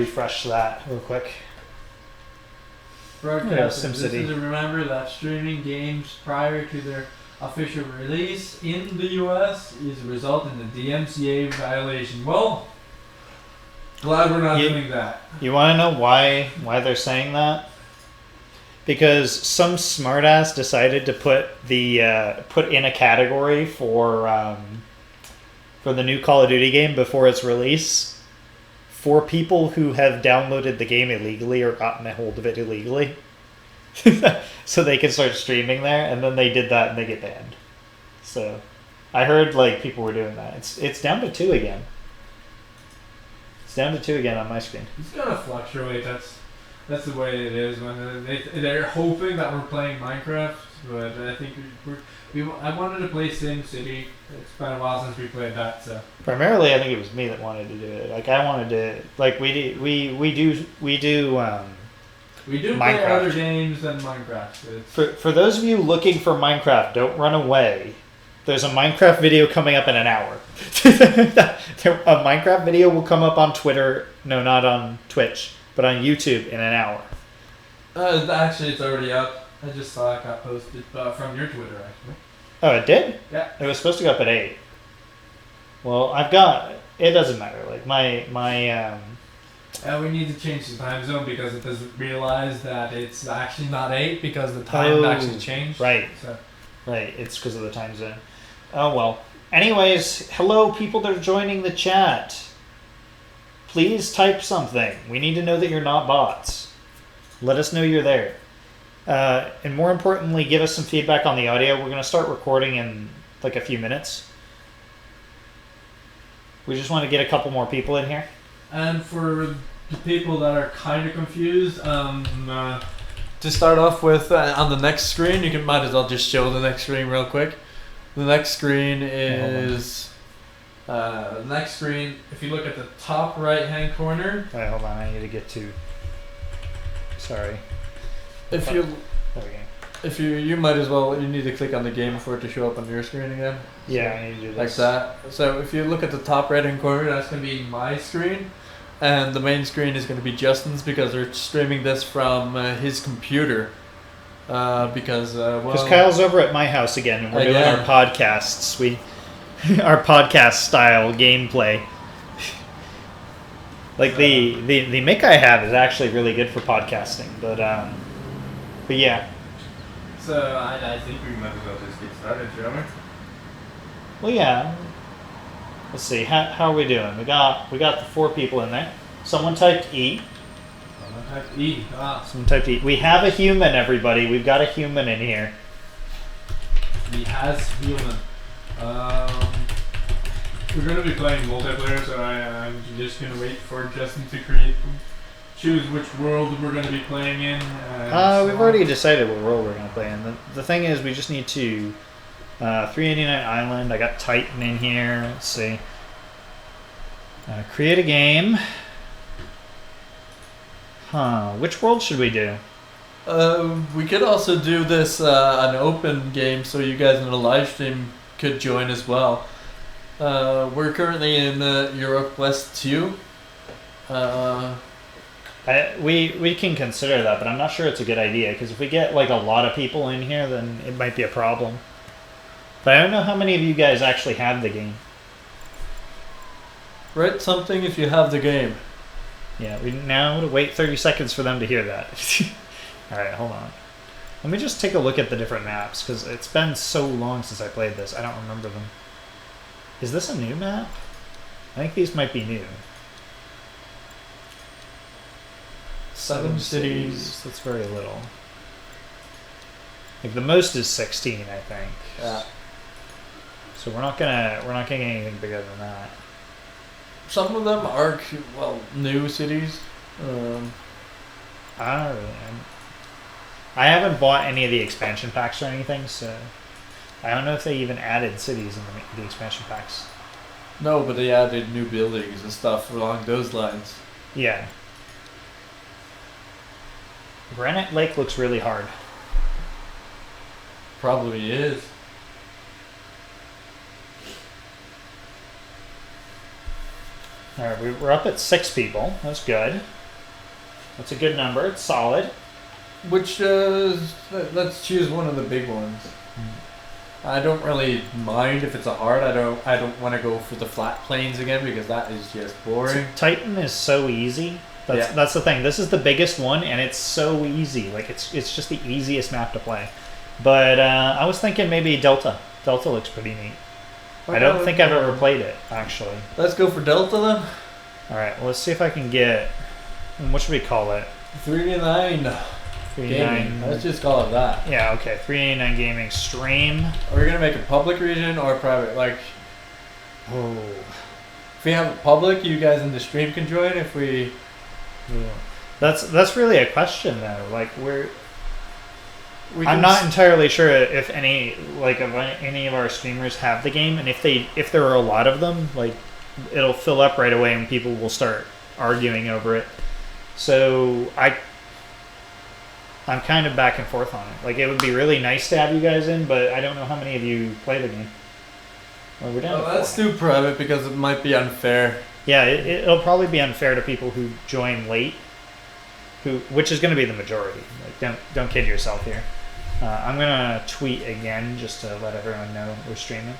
refresh that real quick. Broadcasters, this SimCity. is to remember that streaming games prior to their official release in the US is a result in the DMCA violation. Well, glad we're not doing that. You want to know why they're saying that? Because some smartass decided to put in a category for the new Call of Duty game before its release for people who have downloaded the game illegally or gotten a hold of it illegally, so they can start streaming there. And then they did that and they get banned. So I heard like people were doing that. It's down to 2 again. It's down to 2 again on my screen. It's gonna fluctuate. That's the way it is when they're hoping that we're playing Minecraft, but I think I wanted to play Simcity. It's been a while since we played that, so. Primarily, I think it was me that wanted to do it. Like I wanted to, like we do play Minecraft. other games than Minecraft. For those of you looking for Minecraft, don't run away. There's a Minecraft video coming up in an hour. A Minecraft video will come up on Twitter. No, not on Twitch, but on YouTube in an hour. Actually, it's already up. I just saw it got posted from your Twitter, actually. Oh, it did? Yeah. It was supposed to go up at 8. Well, I've got... It doesn't matter. Like, my we need to change the time zone because it doesn't realize that it's actually not 8 because the time actually changed. Right. So. Right. It's because of the time zone. Oh, well. Anyways, hello, people that are joining the chat. Please type something. We need to know that you're not bots. Let us know you're there. And more importantly, give us some feedback on the audio. We're going to start recording in like a few minutes. We just want to get a couple more people in here. And for the people that are kind of confused, to start off with, on the next screen, you might as well just show the next screen real quick. The next screen is... the next screen, if you look at the top right-hand corner... All right, hold on. I need to get to... Sorry. If you... There we go. If you might as well, you need to click on the game for it to show up on your screen again. Yeah, so, I need to do like this. that. So if you look at the top right hand corner, that's going to be my screen. And the main screen is going to be Justin's because they're streaming this from his computer. Because Kyle's over at my house again, and we're doing our podcasts. Our podcast style gameplay. Like the mic I have is actually really good for podcasting, but yeah. So I think we might as well just get started, shall we? Well, yeah. Let's see. How are we doing? We got the 4 people in there. Someone typed E. Someone typed E. Someone typed E. We have a human, everybody. We've got a human in here. He has human. We're going to be playing multiplayer, so I'm just going to wait for Justin to choose which world we're going to be playing in. We've already decided what world we're going to play in. The thing is, we just need to... 389 Island, I got Titan in here. Let's see. Create a game. Which world should we do? We could also do this an open game so you guys in the live stream could join as well. We're currently in Europe West 2. We can consider that, but I'm not sure it's a good idea because if we get like a lot of people in here, then it might be a problem. But I don't know how many of you guys actually have the game. Write something if you have the game. Yeah, we now wait 30 seconds for them to hear that. Alright, hold on. Let me just take a look at the different maps, because it's been so long since I played this, I don't remember them. Is this a new map? I think these might be new. 7 cities. That's very little. Like the most is 16, I think. Yeah. So we're not gonna get anything bigger than that. Some of them are new cities. I don't really. I haven't bought any of the expansion packs or anything, so I don't know if they even added cities in the expansion packs. No, but they added new buildings and stuff along those lines. Yeah. Granite Lake looks really hard. Probably is. All right, we're up at 6 people. That's good. That's a good number. It's solid. Which let's choose one of the big ones. I don't really mind if it's a hard. I don't want to go for the flat plains again because that is just boring. Titan is so easy. That's the thing. This is the biggest one, and it's so easy. Like it's just the easiest map to play. But I was thinking maybe Delta. Delta looks pretty neat. I don't think I've ever played it actually. Let's go for Delta then. All right. Well, let's see if I can get. What should we call it? 389. 389. Let's just call it that. Yeah. Okay. 389 gaming stream. Are we gonna make a public region or private? Like, Oh. if we have it public, you guys in the stream can join. If we, That's really a question though. Like I'm not entirely sure if any of our streamers have the game, and if there are a lot of them, like it'll fill up right away and people will start arguing over it. So I'm kind of back and forth on it. Like it would be really nice to have you guys in, but I don't know how many of you play the game. Well, we're down to let's 4. do private because it might be unfair. Yeah, it'll probably be unfair to people who join late, which is going to be the majority. Like don't kid yourself here. I'm gonna tweet again just to let everyone know we're streaming.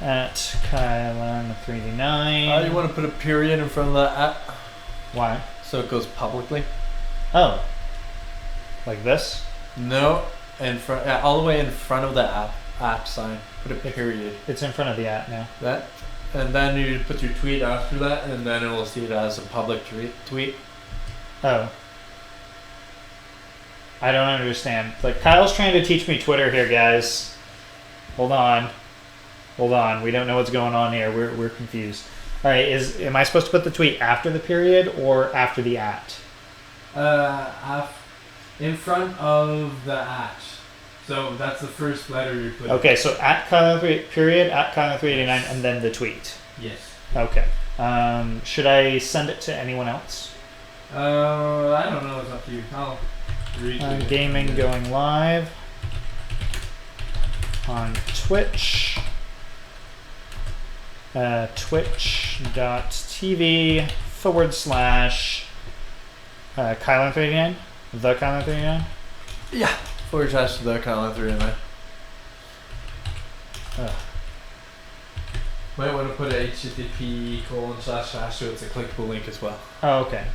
At Kylan3D9. You want to put a period in front of that app Why? so it goes publicly? Oh. Like this? No, in front, all the way in front of the app sign. Put a period. It's in front of the app now. That, and then you put your tweet after that, and then it will see it as a public tweet. Oh. I don't understand. Like Kyle's trying to teach me Twitter here, guys. Hold on. We don't know what's going on here. We're confused. All right, am I supposed to put the tweet after the period or after the at? In front of the at. So that's the first letter you put. Okay, so at period at Kylan389 and then the tweet. Yes. Okay. Should I send it to anyone else? I don't know. It's up to you. I'll read it. Gaming going live on Twitch. Twitch.tv/Kylan39. The Kylan39? Yeah. / the Kylan39. Might want to put a http:// so it's a clickable link as well. Oh, okay.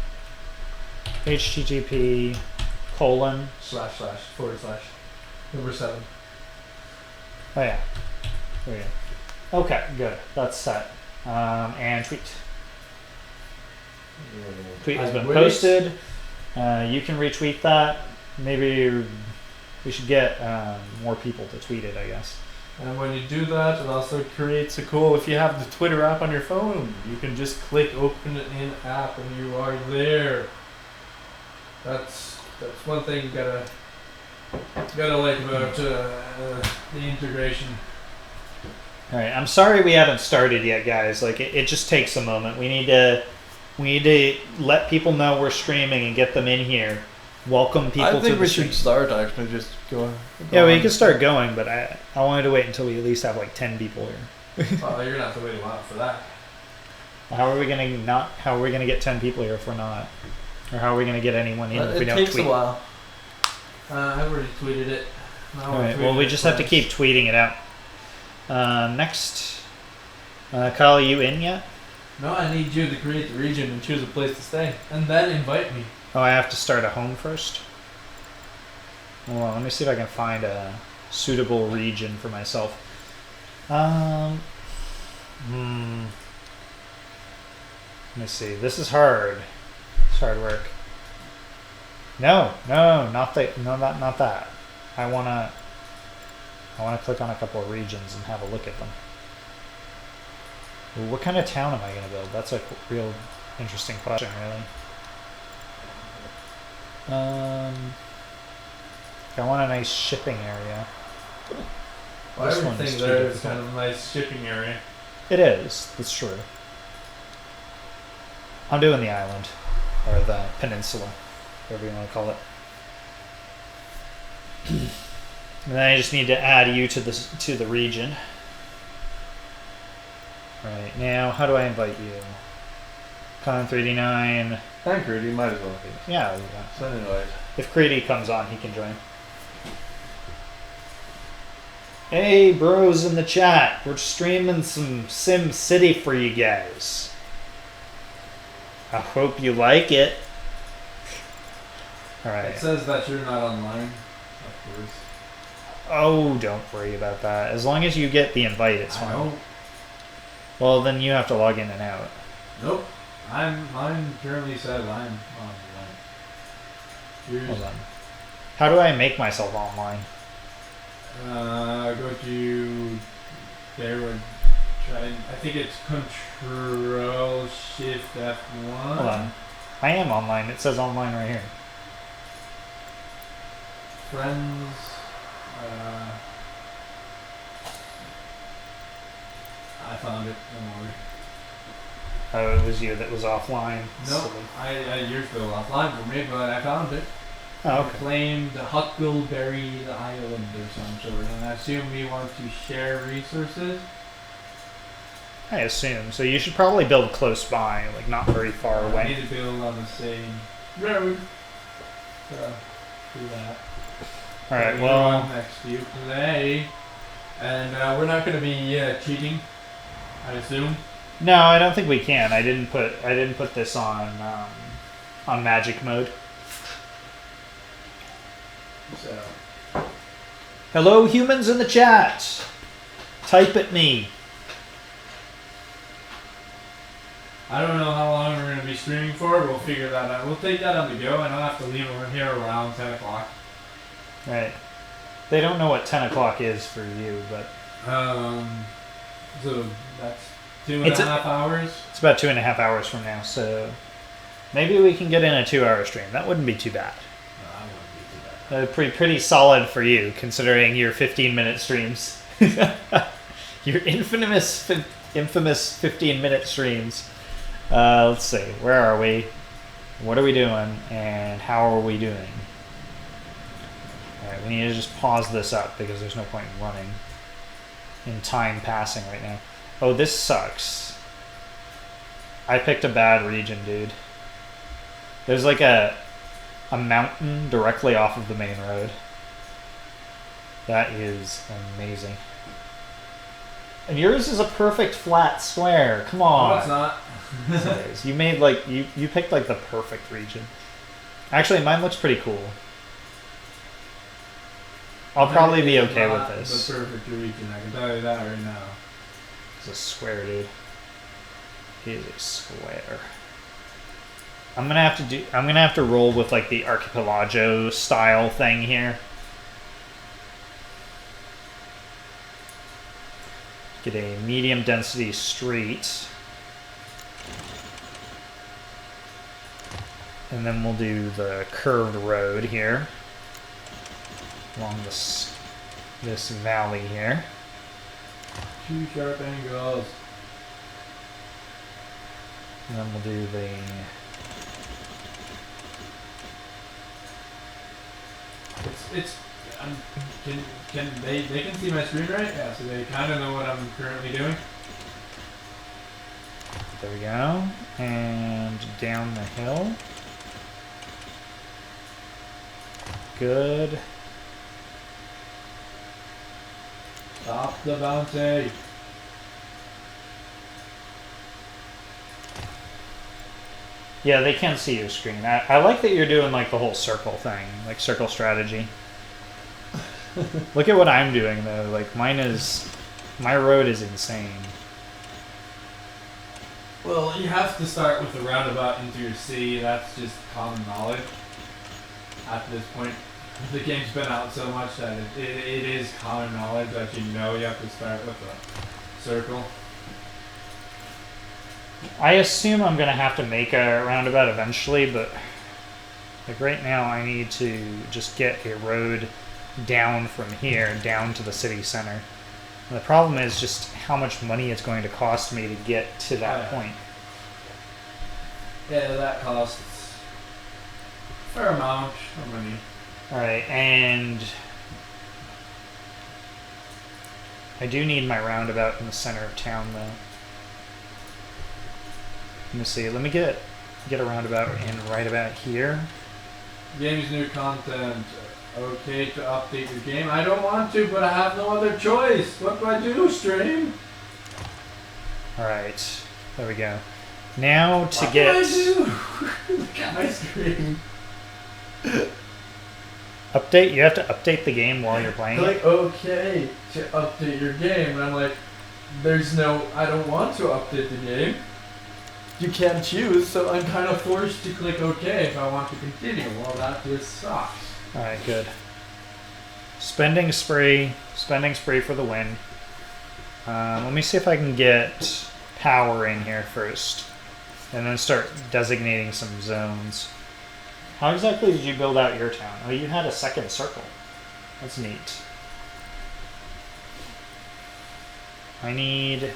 http:// / / number 7. Oh yeah. There we go. Okay, good. That's set. And tweet. Tweet has been posted. You can retweet that. Maybe we should get more people to tweet it, I guess. And when you do that, it also creates a cool, if you have the Twitter app on your phone, you can just click open it in app and you are there. That's one thing you gotta like about the integration. All right, I'm sorry we haven't started yet, guys. Like it just takes a moment. We need to let people know we're streaming and get them in here. Welcome people to the stream. I think we should start actually. Just go. Yeah, we can start going, but I wanted to wait until we at least have like 10 people here. Oh, you're gonna have to wait a while for that. How are we gonna get 10 people here if we're not? Or how are we gonna get anyone in if we don't tweet? It takes a while. I've already tweeted it. All right. Well, we just have to keep tweeting it out. Next, Kyle, are you in yet? No, I need you to create the region and choose a place to stay, and then invite me. Oh, I have to start a home first? Hold on, let me see if I can find a suitable region for myself. Let me see. This is hard. It's hard work. No, not that. I wanna click on a couple of regions and have a look at them. Ooh, what kind of town am I gonna build? That's a real interesting question, really. I want a nice shipping area. Well, everything there is kind of a nice shipping area. It is. That's true. I'm doing the island, or the peninsula, whatever you want to call it. And then I just need to add you to the region. Alright, now how do I invite you? Con3D9. Anchored, you might as well be. Yeah, Send it away. if Creedy comes on, he can join. Hey, bros in the chat. We're streaming some Simcity for you guys. I hope you like it. Alright. It says that you're not online, of course. Oh, don't worry about that. As long as you get the invite, it's fine. Don't. Well, then you have to log in and out. Nope. Mine currently says I'm online. Here's, Hold on. How do I make myself online? go to there would try. I think it's Control Shift F1. Hold on. I am online. It says online right here. Friends. I found it. Don't worry. Oh, it was you that was offline. No, you're still offline for me, but I found it. Oh, okay. Claimed Huckleberry Island or some sort, and I assume we want to share resources. I assume. So you should probably build close by, like not very far I away. need to build on the same road. So, do that. Alright, We're well, on next to you today. And we're not going to be cheating, I assume. no, I don't think we can. I didn't put this on magic mode. So, Hello, humans in the chat. Type at me. I don't know how long we're going to be streaming for. We'll figure that out. We'll take that on the go, and I'll have to leave over here around 10 o'clock. Right. They don't know what 10 o'clock is for you, but So that's 2.5 hours. it's about 2.5 hours from now. So maybe we can get in a 2-hour stream. That wouldn't be too bad. No, that wouldn't be too bad. Pretty solid for you, considering your 15-minute streams. Your infamous 15-minute streams. Let's see. Where are we? What are we doing? And how are we doing? Alright, we need to just pause this up because there's no point in running in time passing right now. Oh, this sucks. I picked a bad region, dude. There's like a mountain directly off of the main road. That is amazing. And yours is a perfect flat square. Come on. No, it's not. It is. You made like you picked like the perfect region. Actually, mine looks pretty cool. I'll probably be okay with this. The perfect region, I can tell you that right now. It's a square, dude. He is a square. I'm gonna have to roll with like the archipelago style thing here. Get a medium density street. And then we'll do the curved road here. Along this valley here. 2 sharp angles. And then we'll do the It's can they can see my screen, right? Yeah, so they kind of know what I'm currently doing. there we go. And down the hill. Good. Stop the bounty. Yeah, they can see your screen. I like that you're doing like the whole circle thing, like circle strategy. Look at what I'm doing though. Like my road is insane. Well, you have to start with the roundabout into your city. That's just common knowledge. At this point, the game's been out so much that it is common knowledge that you have to start with a circle. I assume I'm gonna have to make a roundabout eventually, but like right now I need to just get a road down from here down to the city center. And the problem is just how much money it's going to cost me to get to that point. Yeah, that costs a fair amount of money. Alright, and I do need my roundabout in the center of town though. Let me see. Let me get a roundabout in right about here. Game's new content. Okay to update your game. I don't want to, but I have no other choice. What do I do, stream? Alright. There we go. Now to What get... do I do? Look at my screen. Update? You have to update the game while you're playing Click it? OK to update your game. And I'm like, there's no, I don't want to update the game. You can't choose, so I'm kind of forced to click OK if I want to continue. Well, that just sucks. Alright, good. Spending spree for the win. Let me see if I can get power in here first, and then start designating some zones. How exactly did you build out your town? Oh, you had a second circle. That's neat. I need...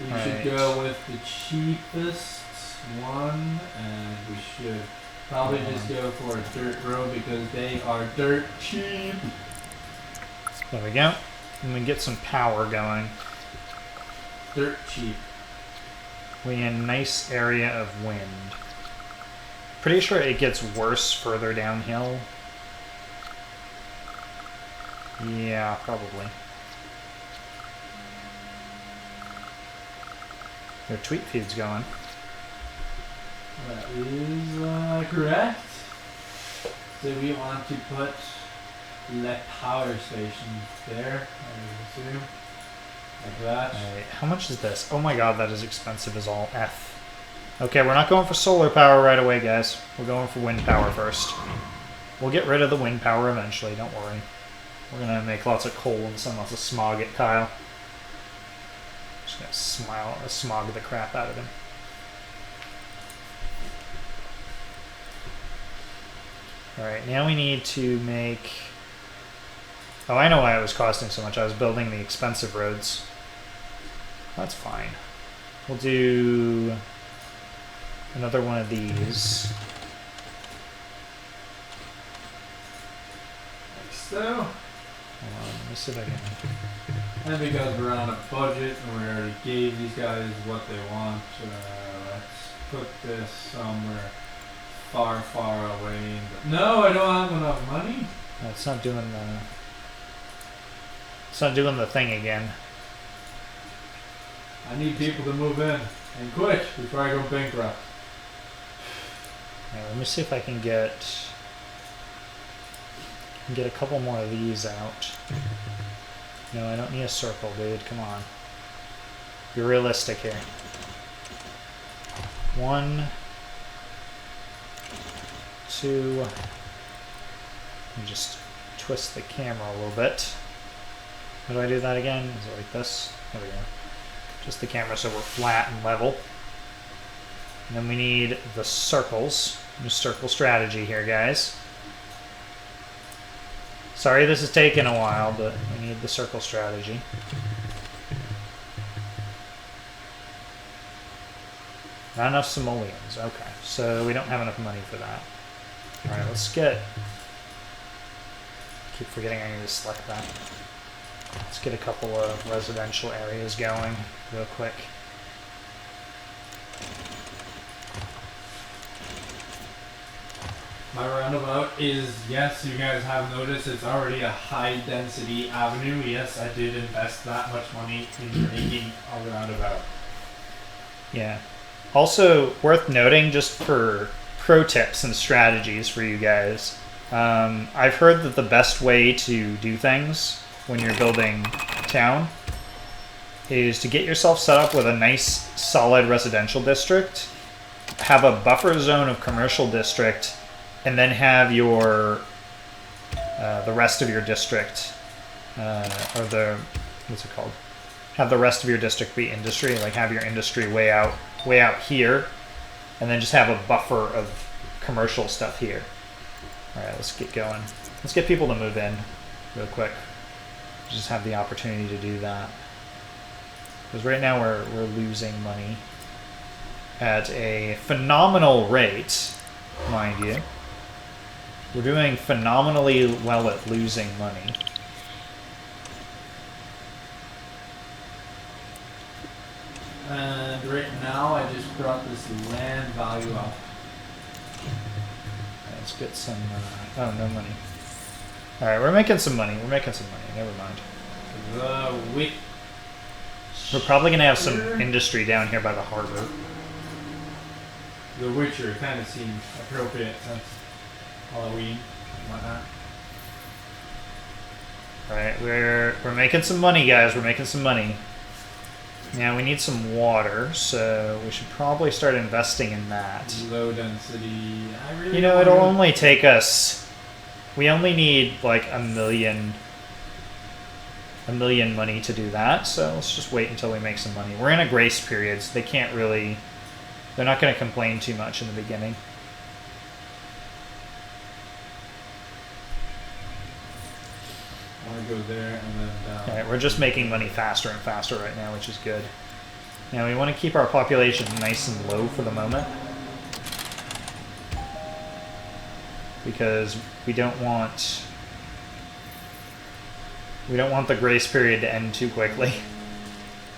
We Right. should go with the cheapest one, and we should probably just go for a dirt road because they are dirt cheap. There we go. And we get some power going. Dirt cheap. We in a nice area of wind. Pretty sure it gets worse further downhill. Yeah, probably. Their tweet feed's going. That is correct. So we want to put the power station there, I would assume. Like that. Alright, how much is this? Oh my god, that is expensive as all F. Okay, we're not going for solar power right away, guys. We're going for wind power first. We'll get rid of the wind power eventually, don't worry. We're gonna make lots of coal and send lots of smog at Kyle. Just gonna smog the crap out of him. Alright, now we need to make... Oh, I know why it was costing so much. I was building the expensive roads. That's fine. We'll do another one of these. Like so. Hold on, let me see if I can... And because we're on a budget and we already gave these guys what they want, let's put this somewhere far, far away. No, I don't have enough money. No, it's not doing the... It's not doing the thing again. I need people to move in and quick before I go bankrupt. Yeah, let me see if I can get a couple more of these out. No, I don't need a circle, dude. Come on. Be realistic here. 1, 2. Let me just twist the camera a little bit. How do I do that again? Is it like this? There we go. Just the camera so we're flat and level. And then we need the circles. New circle strategy here, guys. Sorry this is taking a while, but we need the circle strategy. Not enough simoleons. Okay, so we don't have enough money for that. Alright, let's get... Keep forgetting I need to select that. Let's get a couple of residential areas going real quick. My roundabout is, yes, you guys have noticed it's already a high density avenue. Yes, I did invest that much money in making a roundabout. Yeah. Also, worth noting, just for pro tips and strategies for you guys, I've heard that the best way to do things when you're building a town is to get yourself set up with a nice, solid residential district, have a buffer zone of commercial district, and then have your the rest of your district, or the what's it called? Have the rest of your district be industry. Like have your industry way out here, and then just have a buffer of commercial stuff here. All right, let's get going. Let's get people to move in real quick. Just have the opportunity to do that. Because right now we're losing money at a phenomenal rate, mind you. We're doing phenomenally well at losing money. And right now, I just brought this land value up. Let's get some. Oh, no money. All right, we're making some money. We're making some money. Never mind. The week. We're probably gonna have some industry down here by the harbor. The Witcher kind of seems appropriate since Halloween and whatnot. All right, we're making some money, guys. We're making some money. Now we need some water, so we should probably start investing in that. Low density. I really You know, don't it'll wanna- only take us. We only need like a million money to do that. So let's just wait until we make some money. We're in a grace period, so they can't really. They're not going to complain too much in the beginning. I want to go there and then down. All right, we're just making money faster and faster right now, which is good. Now we want to keep our population nice and low for the moment, because we don't want the grace period to end too quickly.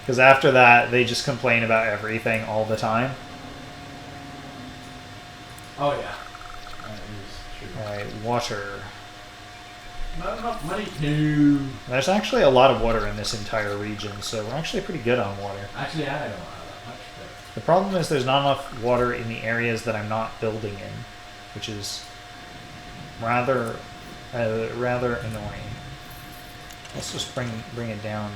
Because after that, they just complain about everything all the time. Oh yeah, that is true. All right, water. Not enough money. No. There's actually a lot of water in this entire region, so we're actually pretty good on water. Actually, I don't have that much. But The problem is there's not enough water in the areas that I'm not building in, which is rather annoying. Let's just bring it down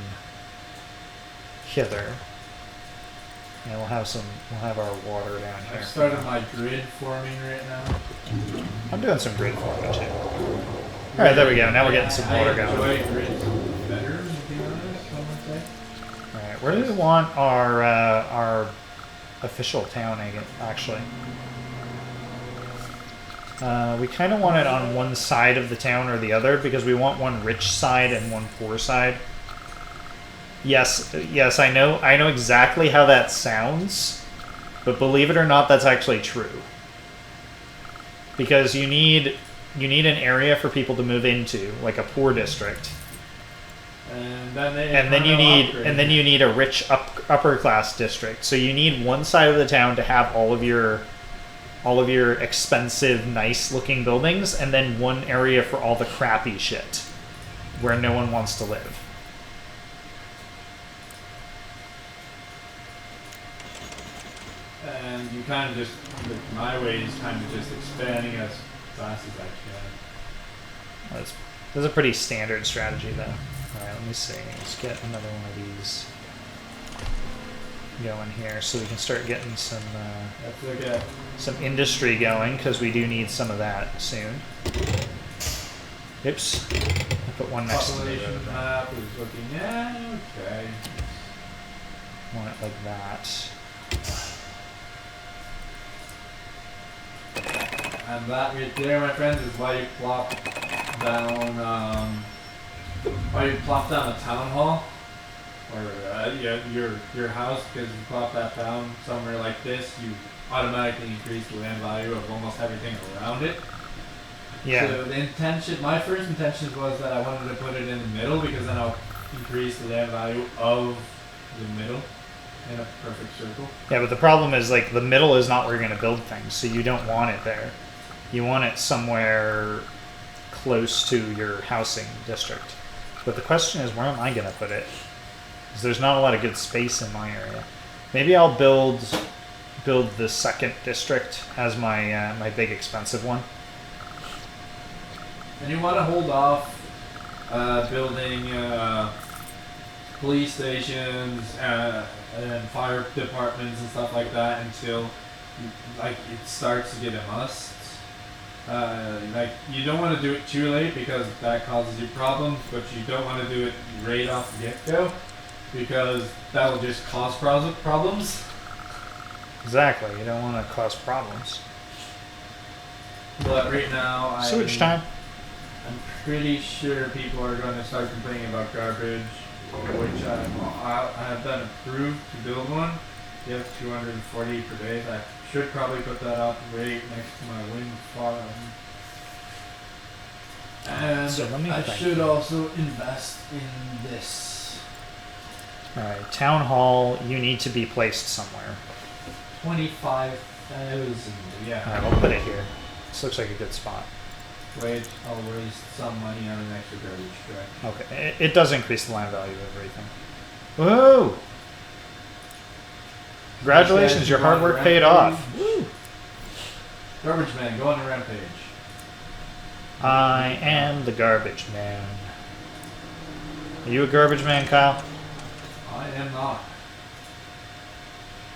hither, and we'll have our water down here. I've started my grid forming right now. I'm doing some grid forming too. All right, there we go. Now we're getting some water I going. enjoy grids better, to be honest. I would say. All right, where do we want our official town actually? We kind of want it on one side of the town or the other, because we want one rich side and one poor side. Yes, I know exactly how that sounds, but believe it or not, that's actually true. Because you need an area for people to move into, like a poor district. And then you need a rich upper class district. So you need one side of the town to have all of your expensive, nice looking buildings, and then one area for all the crappy shit where no one wants to live. And you kind of just, my way is kind of just expanding as fast as I can. That's a pretty standard strategy, though. All right, let me see. Let's get another one of these going here, so we can start getting some Let's look at some industry going, because we do need some of that soon. Oops, I put one next to the population road. map is looking at, okay. Want it like that. And that right there, my friends, is why you plop down, a town hall, or your house, because you plop that down somewhere like this, you automatically increase the land value of almost everything around it. Yeah. So my first intention was that I wanted to put it in the middle, because then I'll increase the land value of the middle in a perfect circle. Yeah, but the problem is, like, the middle is not where you're going to build things, so you don't want it there. You want it somewhere close to your housing district. But the question is, where am I going to put it? Because there's not a lot of good space in my area. Maybe I'll build the second district as my my big expensive one. And you want to hold off building police stations and fire departments and stuff like that until it starts to get a must. You don't want to do it too late, because that causes you problems, but you don't want to do it right off the get-go, because that will just cause problems. Exactly, you don't want to cause problems. But right now, Sewage time. I'm pretty sure people are going to start complaining about garbage, which I have been approved to build one. You have 240 per day. I should probably put that up right next to my wind farm. And So let me I think. should also invest in this. Alright, town hall, you need to be placed somewhere. 25,000. Yeah. Alright, we'll put it here. This looks like a good spot. Wait, I'll raise some money on an extra garbage truck. Okay, it does increase the land value of everything. Whoa! Congratulations, your hard work paid off. Woo! Garbage man, go on a rampage. I am the garbage man. Are you a garbage man, Kyle? I am not.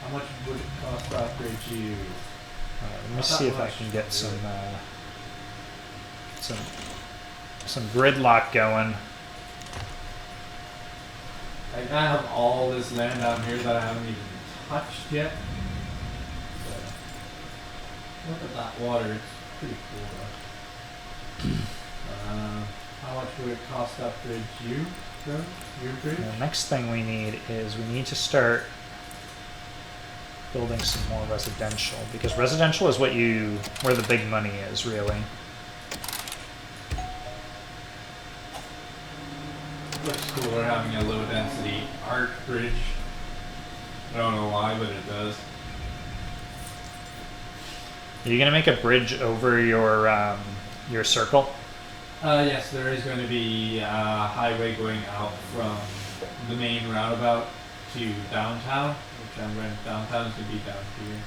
How much would it cost to upgrade you? Let me see if I can get some gridlock going. Like, I have all this land down here that I haven't even touched yet. So, look at that water. It's pretty cool though. How much would it cost to upgrade you, though? Your bridge? The next thing we need is we need to start building some more residential, because residential is where the big money is, really. Looks cool. We're having a low density arc bridge. I don't know why, but it does. Are you gonna make a bridge over your circle? Yes, there is going to be a highway going out from the main roundabout to downtown, which I'm going downtown is going to be down here.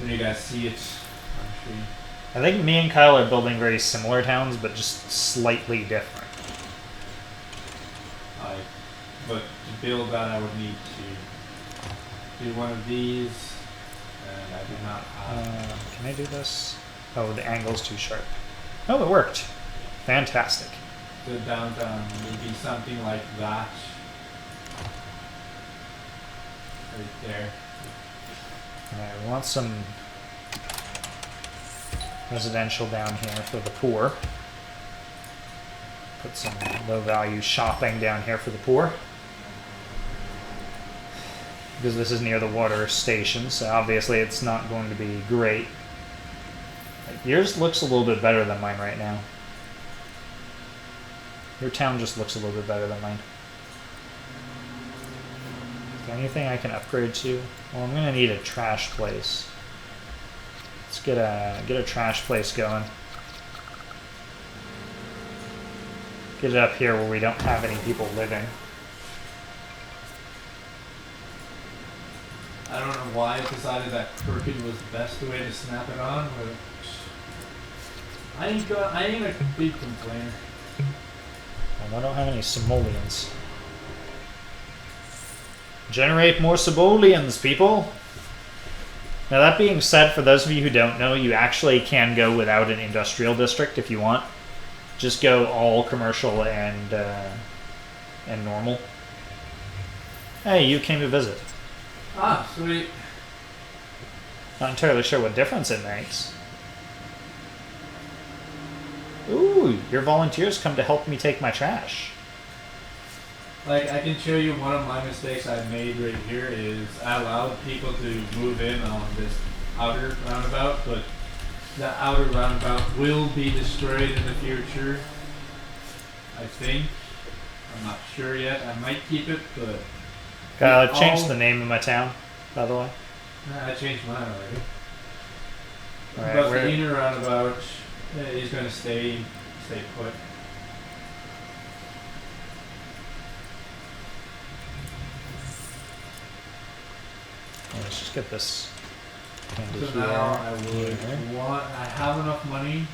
When you guys see it on the screen. I think me and Kyle are building very similar towns, but just slightly different. But to build that, I would need to do one of these, and I do not have. Can I do this? Oh, the angle's too sharp. Oh, it worked. Fantastic. The downtown would be something like that. Right there. Alright, we want some residential down here for the poor. Put some low value shopping down here for the poor. Because this is near the water station, so obviously it's not going to be great. Like, yours looks a little bit better than mine right now. Your town just looks a little bit better than mine. Is there anything I can upgrade to? Well, I'm gonna need a trash place. Let's get a trash place going. Get it up here where we don't have any people living. I don't know why I decided that crooked was the best way to snap it on, but I ain't a big complainer. Well, I don't have any simoleons. Generate more simoleons, people! Now that being said, for those of you who don't know, you actually can go without an industrial district if you want. Just go all commercial and normal. Hey, you came to visit. Ah, sweet. Not entirely sure what difference it makes. Ooh, your volunteers come to help me take my trash. Like, I can show you one of my mistakes I made right here is I allowed people to move in on this outer roundabout, but the outer roundabout will be destroyed in the future. I think. I'm not sure yet. I might keep it, but... I changed the name of my town, by the way. I changed mine already. Alright, But the inner roundabout is going to stay put. Let's just get this into So here. now I would Here. I have enough money.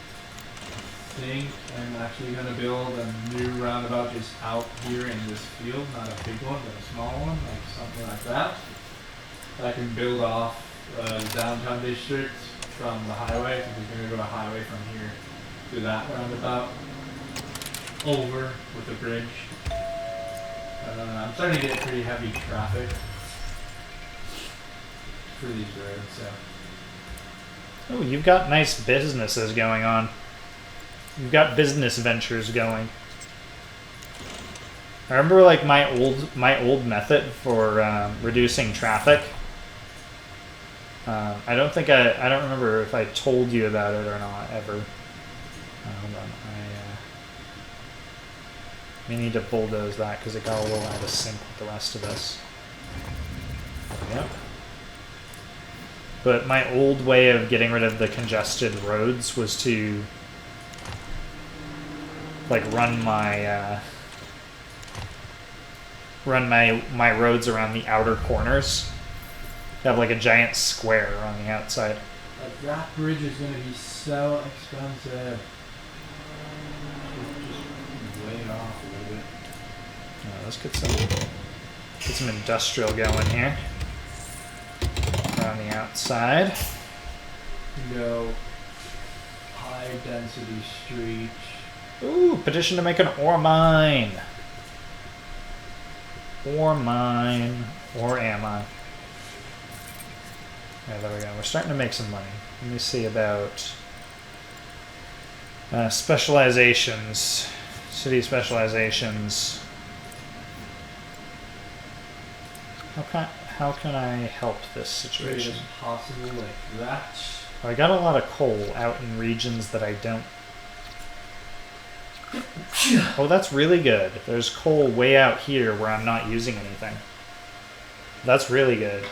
I think I'm actually going to build a new roundabout just out here in this field, not a big one, but a small one, like something like that. I can build off downtown district from the highway, so we're going to go a highway from here to that roundabout, over with the bridge. I'm starting to get pretty heavy traffic for these roads, so. Oh, you've got nice businesses going on. You've got business ventures going. I remember, like, my old method for reducing traffic. I don't remember if I told you about it or not ever. Hold on, We need to bulldoze that because it got a little out of sync with the rest of this. Yep. But my old way of getting rid of the congested roads was to like run my roads around the outer corners. Have like a giant square on the outside. Like that bridge is going to be so expensive. Just way off a little bit. Let's get some industrial going here. Around the outside. Go high density streets. Ooh, petition to make an ore mine. Ore mine. Or am I? Yeah, there we go. We're starting to make some money. Let me see about specializations. City specializations. How can I help this situation? Possible like that. I got a lot of coal out in regions that I don't. Oh, that's really good. There's coal way out here where I'm not using anything. That's really good.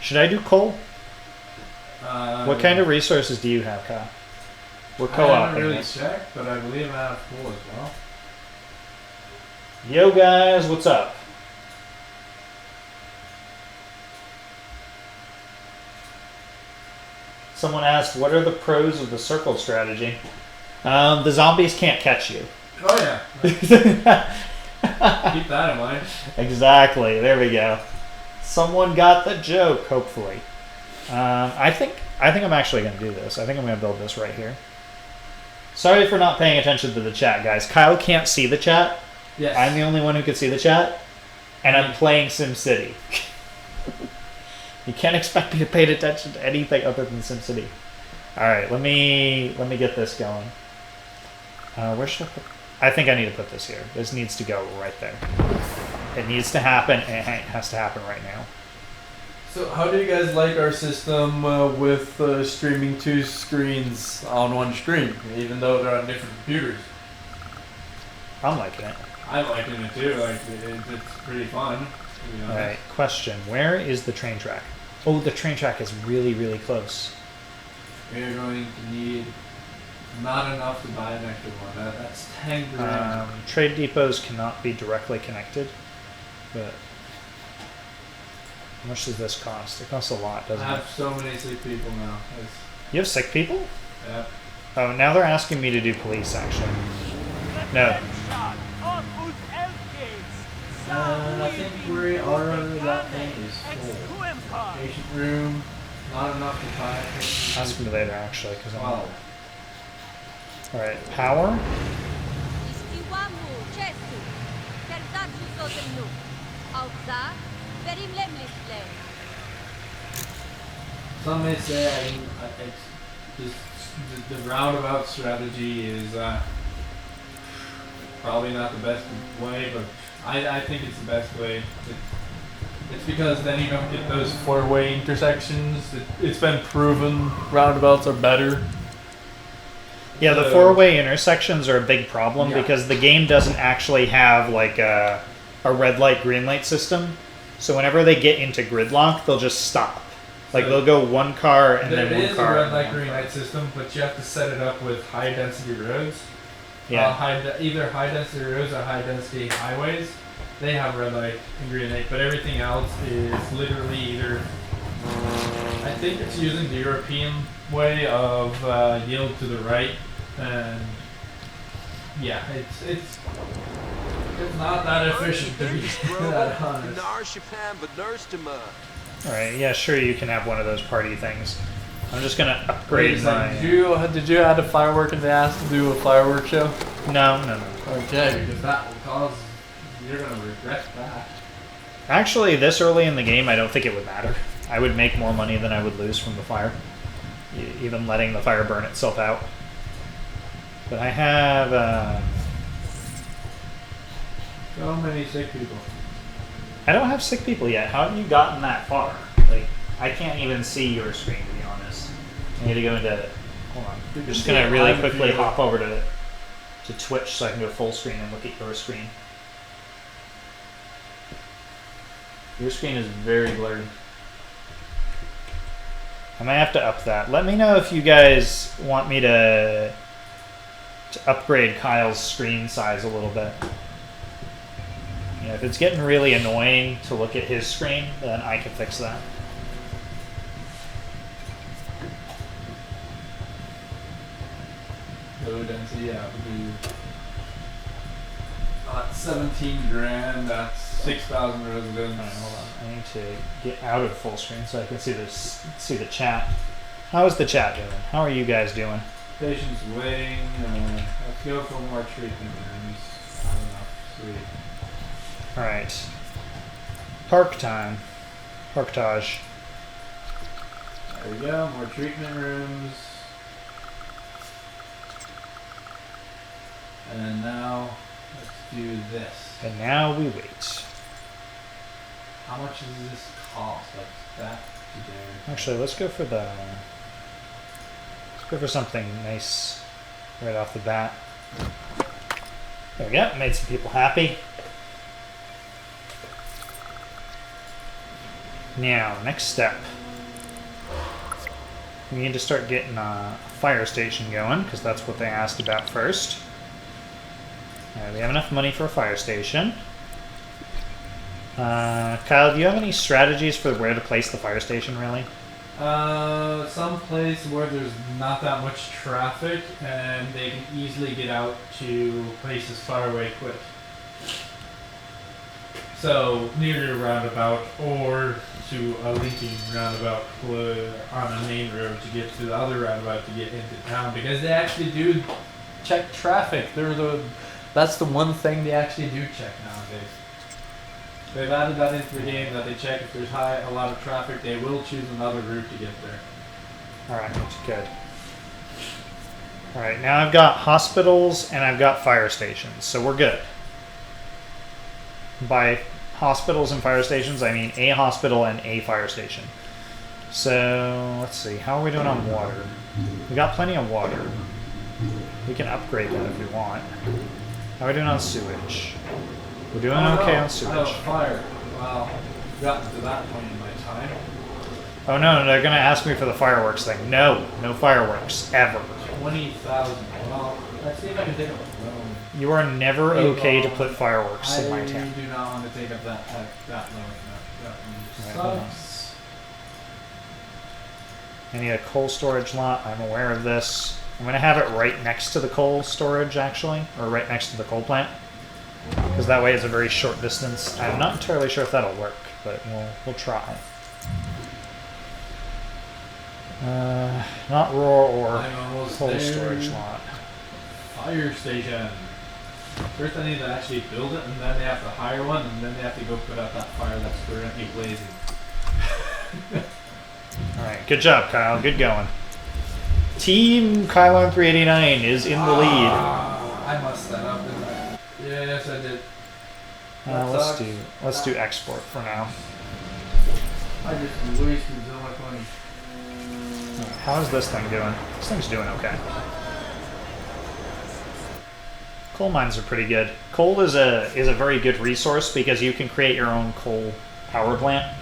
Should I do coal? What kind of resources do you have, Kyle? We're co-oping. I haven't really checked, but I believe I have coal as well. Yo guys, what's up? Someone asked, what are the pros of the circle strategy? The zombies can't catch you. Oh yeah. Keep that in mind. Exactly. There we go. Someone got the joke, hopefully. I think I'm actually going to do this. I think I'm going to build this right here. Sorry for not paying attention to the chat, guys. Kyle can't see the chat. Yes. I'm the only one who can see the chat. And I'm playing SimCity. You can't expect me to pay attention to anything other than SimCity. Alright, let me get this going. Where should I put... I think I need to put this here. This needs to go right there. It needs to happen, and it has to happen right now. So how do you guys like our system with streaming two screens on one stream, even though they're on different computers? I'm liking it. I'm liking it too. Like it's pretty fun. Alright, question. Where is the train track? Oh, the train track is really, really close. We're going to need not enough to buy an extra one. That's 10 grand. Trade depots cannot be directly connected, but how much does this cost? It costs a lot, doesn't it? I have so many sick people now. You have sick people? Yeah. Oh, now they're asking me to do police, actually. No. I think we are that thing is full. Patient room, not enough to buy. Ask me later, actually, because I'm... Wow. Alright, power? Some may say the roundabout strategy is probably not the best way, but I think it's the best way. It's because then you don't get those four-way intersections. It's been proven roundabouts are better. Yeah, the four-way intersections are a big problem because the game doesn't actually have like a red light, green light system. So whenever they get into gridlock, they'll just stop. Like they'll go one car and then one car. There is a red light, green light system, but you have to set it up with high density roads. Yeah. Either high density roads or high density highways. They have red light and green light, but everything else is literally either. I think it's using the European way of yield to the right, and yeah, it's not that efficient to be that honest. Alright, yeah, sure, you can have one of those party things. I'm just gonna upgrade my... Did you add a firework and they asked to do a firework show? No. Okay, because that will cause... You're gonna regret that. Actually, this early in the game, I don't think it would matter. I would make more money than I would lose from the fire. Even letting the fire burn itself out. But I have... So many sick people. I don't have sick people yet. How have you gotten that far? Like, I can't even see your screen, to be honest. I need to go into... Hold on. I'm just going to really quickly hop over to to Twitch so I can go full screen and look at your screen. Your screen is very blurry. I might have to up that. Let me know if you guys want me to upgrade Kyle's screen size a little bit. You know, if it's getting really annoying to look at his screen, then I can fix that. Low density, yeah, would be 17 grand. That's 6,000 residents. Alright, hold on. I need to get out of full screen so I can see this. See the chat. How is the chat doing? How are you guys doing? Patients waiting. Let's go for more treatment rooms. I don't know. Sweet. All right. Park time. Parktage. There we go. More treatment rooms. And now let's do this. And now we wait. How much does this cost? Like that to do? Actually, let's go for the. Let's go for something nice right off the bat. There we go. Made some people happy. Now, next step. We need to start getting a fire station going because that's what they asked about first. Alright, we have enough money for a fire station. Kyle, do you have any strategies for where to place the fire station, really? Some place where there's not that much traffic and they can easily get out to places far away quick. So, near a roundabout or to a linking roundabout on a main road to get to the other roundabout to get into town because they actually do check traffic. That's the one thing they actually do check nowadays. They've added that into the game that they check if there's a lot of traffic, they will choose another route to get there. Alright, that's good. Alright, now I've got hospitals and I've got fire stations, so we're good. By hospitals and fire stations, I mean a hospital and a fire station. So, let's see, how are we doing on water? We got plenty of water. We can upgrade that if we want. How are we doing on sewage? We're doing okay on sewage. Fire. Well, gotten to that point in my time. Oh no, they're gonna ask me for the fireworks thing. No, no fireworks, ever. 20,000. Well, let's see if I can take up a loan. You are never okay to put fireworks in my town. I do not want to take up that loan. That sucks. I need a coal storage lot. I'm aware of this. I'm gonna have it right next to the coal storage, actually, or right next to the coal plant, because that way it's a very short distance. I'm not entirely sure if that'll work, but we'll try. Not rural or coal storage lot. Fire station. First I need to actually build it, and then they have to hire one, and then they have to go put out that fire that's currently blazing. Alright, good job, Kyle. Good going. Team Kylon 389 is in the lead. I messed that up, didn't I? Yes, I did. Let's do export for now. I just wasted so much money. How's this thing doing? This thing's doing okay. Coal mines are pretty good. Coal is a very good resource because you can create your own coal power plant.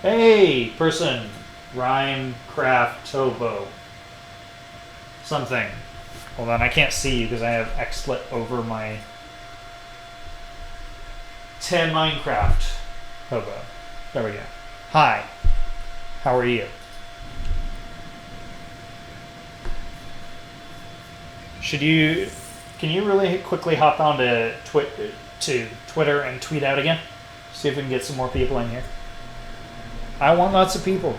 Hey, person, rhyme, craft, tobo, something. Hold on, I can't see you because I have XSplit over my 10 Minecraft hobo. There we go. Hi, how are you? Can you really quickly hop on to Twitter and tweet out again? See if we can get some more people in here. I want lots of people.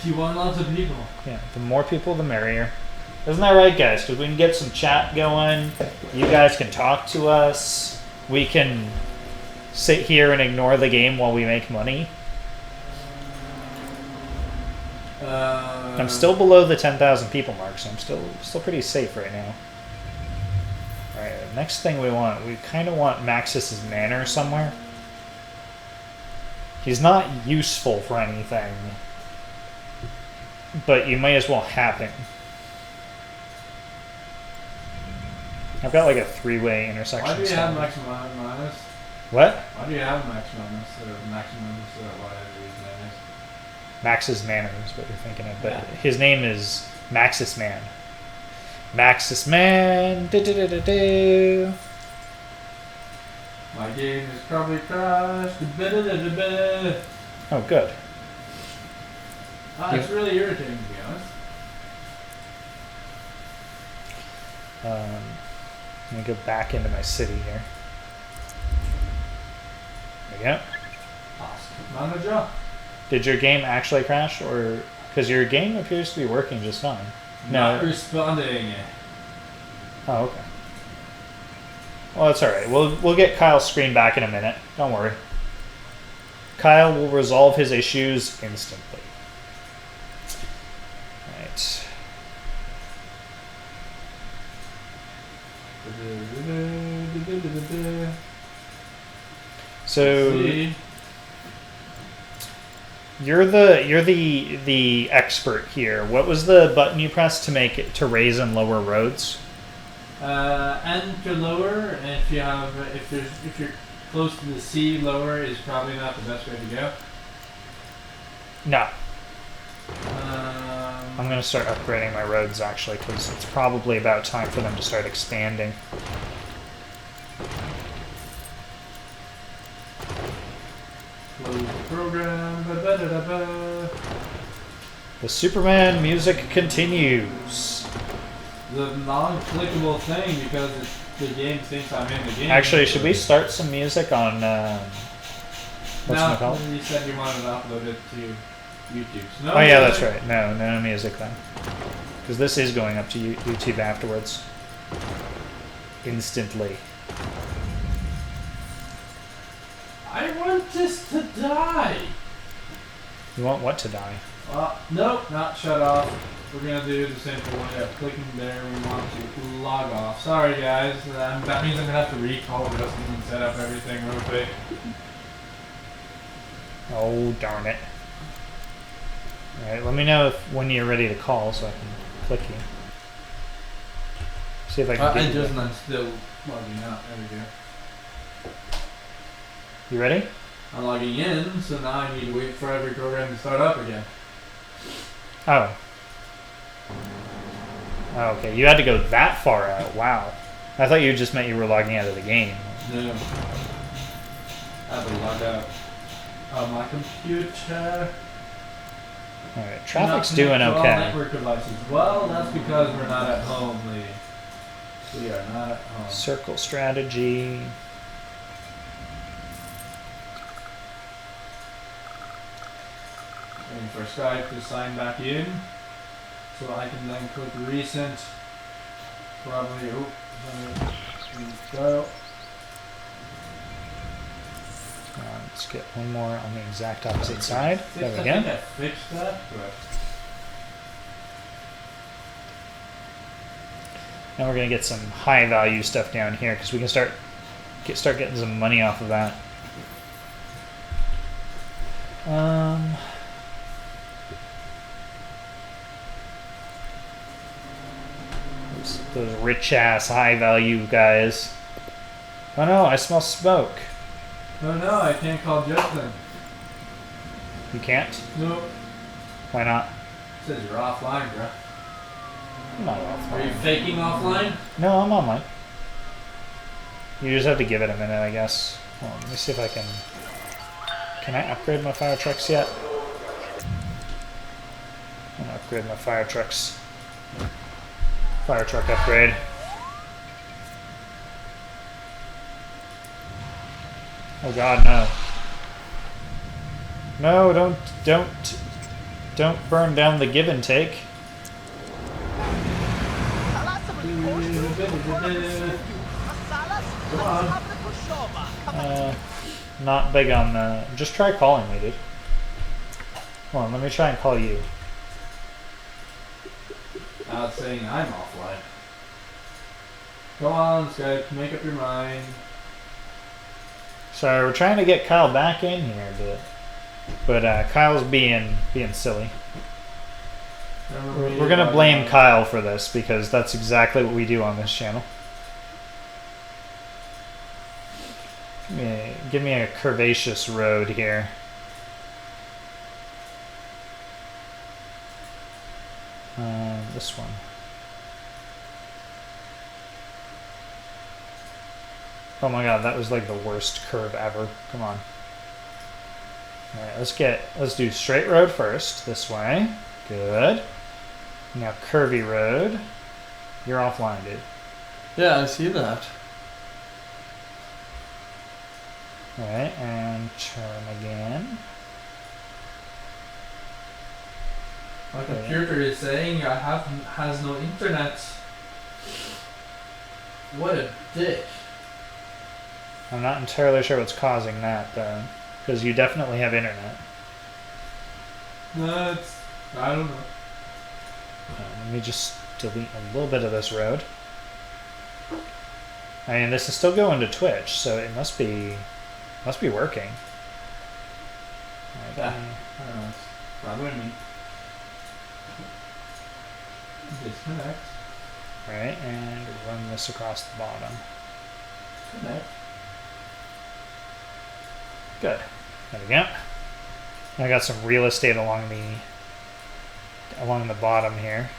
You want lots of people? Yeah, the more people, the merrier. Isn't that right, guys? Because we can get some chat going. You guys can talk to us. We can sit here and ignore the game while we make money. I'm still below the 10,000 people mark, so I'm still pretty safe right now. Alright, next thing we kind of want Maxis's manor somewhere. He's not useful for anything. but you might as well have him. I've got like a three-way intersection. Why do you have maximum minus? What? Why do you have maximum instead of maximum instead of whatever his name is? Max's Manor is what you're thinking of, but Yeah. his name is Maxis Man. Maxis Man. Do. My game is probably crashed. Oh, good. It's really irritating to be honest. Let me go back into my city here. There we go. Manager. Did your game actually crash, or because your game appears to be working just fine? Not responding. Oh, okay. Well, that's all right. We'll get Kyle's screen back in a minute. Don't worry. Kyle will resolve his issues instantly. Right. So you're the expert here. What was the button you pressed to make it to raise and lower roads? And to lower, and if you're close to the sea, lower is probably not the best way to go. No. I'm gonna start upgrading my roads actually, because it's probably about time for them to start expanding. Close the program. Ba-ba-da-da-ba. The Superman music continues. The non-clickable thing because the game thinks I'm in the game. Actually, should we start some music on what's it called? You said you wanted to upload it to YouTube. So no Oh yeah, that's music. right. No music then, because this is going up to YouTube afterwards. Instantly. I want this to die. You want what to die? Nope, not shut off. We're gonna do the simple way of clicking there. We want to log off. Sorry guys, that means I'm gonna have to recall Justin and set up everything real quick. Oh darn it! All right, let me know when you're ready to call so I can click you. See if I can. And Justin, I'm still logging out. There we go. You ready? I'm logging in, so now I need to wait for every program to start up again. Oh. Oh, okay, you had to go that far out. Wow. I thought you just meant you were logging out of the game. No. I have to log out of my computer. Alright, traffic's Not doing connect to all okay. network devices. Well, that's because we're not at home, lady. We are not at home. Circle strategy. Waiting for Skype to sign back in, so I can then click recent. Probably. Go. Let's get one more on the exact opposite side. There we I go. think I fixed that, but Now we're gonna get some high value stuff down here because we can start getting some money off of that. Those rich ass high value guys. Oh no, I smell smoke. oh no, I can't call Justin. You can't? Nope. Why not? It says you're offline, bro. I'm not Are you offline. faking offline? No, I'm online. You just have to give it a minute, I guess. Hold on, let me see if I can. Can I upgrade my fire trucks yet? I'm gonna upgrade my fire trucks. Fire truck upgrade. Oh God, no! No, don't burn down the give and take. Not big on the. Just try calling me, dude. Hold on, let me try and call you. Now it's saying I'm offline. Go on, Skype, make up your mind. Sorry, we're trying to get Kyle back in here, but Kyle's being silly. We're gonna blame Kyle for this because that's exactly what we do on this channel. Give me a curvaceous road here. This one. Oh my god, that was like the worst curve ever. Come on. Alright, let's do straight road first, this way. Good. Now curvy road. You're offline, dude. Yeah, I see that. Alright, and turn again. My computer is saying has no internet. What a dick. I'm not entirely sure what's causing that, though. Because you definitely have internet. I don't know. Let me just delete a little bit of this road. I mean, this is still going to Twitch, so it must be working. Yeah, I don't know. It's bothering me. Disconnect. Right, and run this across the bottom. Connect. Good. There we go. I got some real estate along the bottom here.